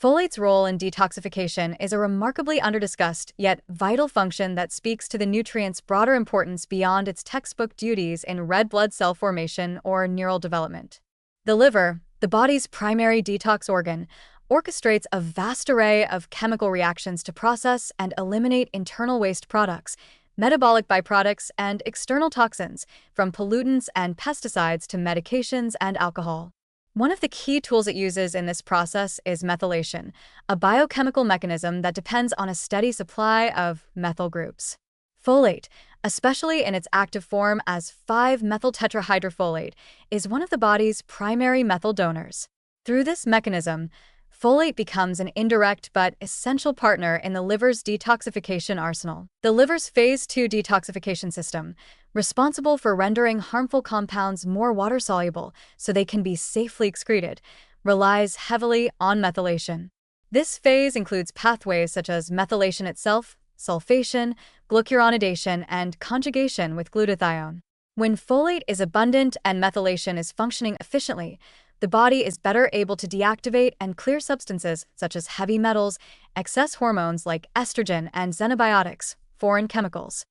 Folate's role in detoxification is a remarkably underdiscussed, yet vital function that speaks to the nutrient's broader importance beyond its textbook duties in red blood cell formation or neural development. The liver, the body's primary detox organ, orchestrates a vast array of chemical reactions to process and eliminate internal waste products, metabolic byproducts, and external toxins, from pollutants and pesticides to medications and alcohol. One of the key tools it uses in this process is methylation, a biochemical mechanism that depends on a steady supply of methyl groups. Folate, especially in its active form as 5-methyltetrahydrofolate, is one of the body's primary methyl donors. Through this mechanism, folate becomes an indirect but essential partner in the liver's detoxification arsenal. The liver's phase 2 detoxification system, responsible for rendering harmful compounds more water-soluble so they can be safely excreted, relies heavily on methylation. This phase includes pathways such as methylation itself, sulfation, glucuronidation, and conjugation with glutathione. When folate is abundant and methylation is functioning efficiently, the body is better able to deactivate and clear substances such as heavy metals, excess hormones like estrogen, and xenobiotics, foreign chemicals.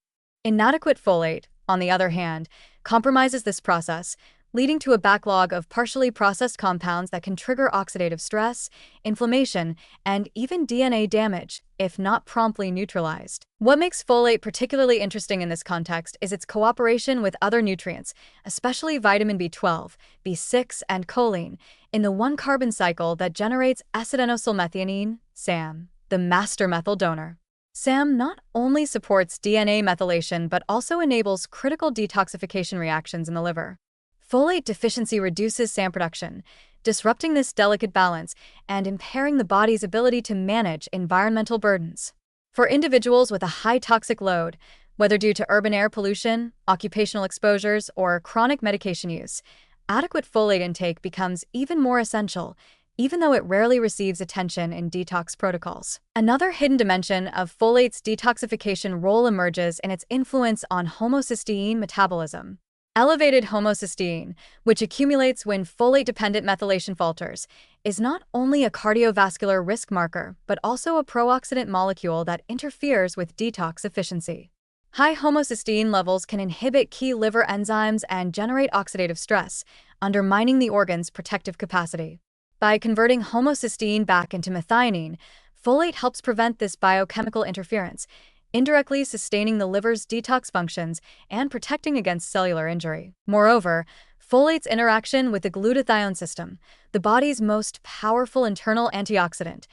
Inadequate folate, on the other hand, compromises this process, leading to a backlog of partially processed compounds that can trigger oxidative stress, inflammation, and even DNA damage if not promptly neutralized. What makes folate particularly interesting in this context is its cooperation with other nutrients, especially vitamin B12, B6, and choline, in the one-carbon cycle that generates acetoanosylmethionine, SAM, the master methyl donor. SAM not only supports DNA methylation but also enables critical detoxification reactions in the liver. Folate deficiency reduces SAM production, disrupting this delicate balance and impairing the body's ability to manage environmental burdens. For individuals with a high toxic load, whether due to urban air pollution, occupational exposures, or chronic medication use, adequate folate intake becomes even more essential, even though it rarely receives attention in detox protocols. Another hidden dimension of folate's detoxification role emerges in its influence on homocysteine metabolism. Elevated homocysteine, which accumulates when folate-dependent methylation falters, is not only a cardiovascular risk marker but also a pro-oxidant molecule that interferes with detox efficiency. High homocysteine levels can inhibit key liver enzymes and generate oxidative stress, undermining the organ's protective capacity. By converting homocysteine back into methionine, folate helps prevent this biochemical interference, indirectly sustaining the liver's detox functions and protecting against cellular injury. Moreover, folate's interaction with the glutathione system, the body's most powerful internal antioxidant,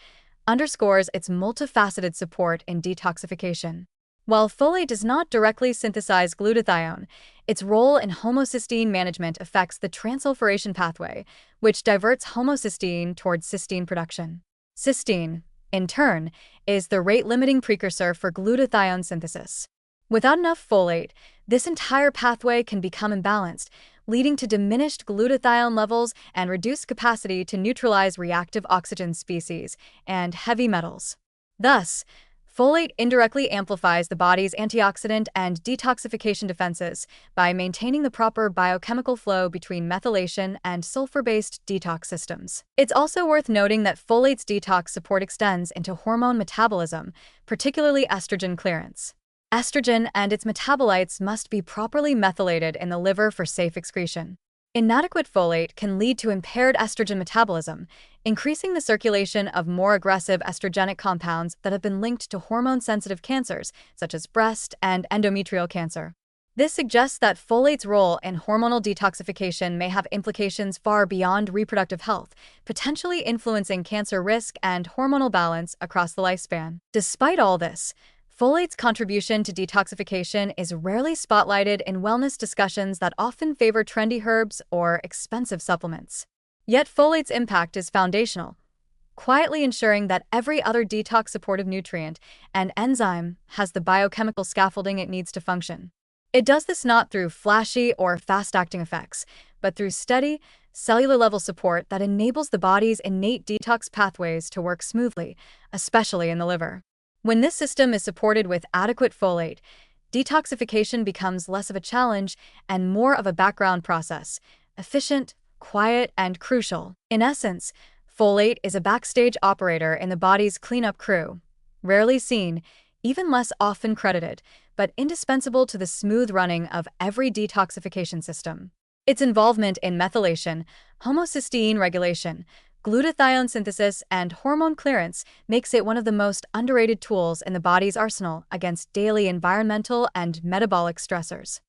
underscores its multifaceted support in detoxification. While folate does not directly synthesize glutathione, its role in homocysteine management affects the transsulfuration pathway, which diverts homocysteine towards cysteine production. Cysteine, in turn, is the rate-limiting precursor for glutathione synthesis. Without enough folate, this entire pathway can become imbalanced, leading to diminished glutathione levels and reduced capacity to neutralize reactive oxygen species and heavy metals. Thus, folate indirectly amplifies the body's antioxidant and detoxification defenses by maintaining the proper biochemical flow between methylation and sulfur-based detox systems. It's also worth noting that folate's detox support extends into hormone metabolism, particularly estrogen clearance. Estrogen and its metabolites must be properly methylated in the liver for safe excretion. Inadequate folate can lead to impaired estrogen metabolism, increasing the circulation of more aggressive estrogenic compounds that have been linked to hormone-sensitive cancers, such as breast and endometrial cancer. This suggests that folate's role in hormonal detoxification may have implications far beyond reproductive health, potentially influencing cancer risk and hormonal balance across the lifespan. Despite all this, folate's contribution to detoxification is rarely spotlighted in wellness discussions that often favor trendy herbs or expensive supplements. Yet folate's impact is foundational, quietly ensuring that every other detox-supportive nutrient and enzyme has the biochemical scaffolding it needs to function. It does this not through flashy or fast-acting effects, but through steady, cellular-level support that enables the body's innate detox pathways to work smoothly, especially in the liver. When this system is supported with adequate folate, detoxification becomes less of a challenge and more of a background process, efficient, quiet, and crucial. In essence, Folate is a backstage operator in the body's cleanup crew. Rarely seen, even less often credited, but indispensable to the smooth running of every detoxification system. Its involvement in methylation, homocysteine regulation, glutathione synthesis, and hormone clearance makes it one of the most underrated tools in the body's arsenal against daily environmental and metabolic stressors.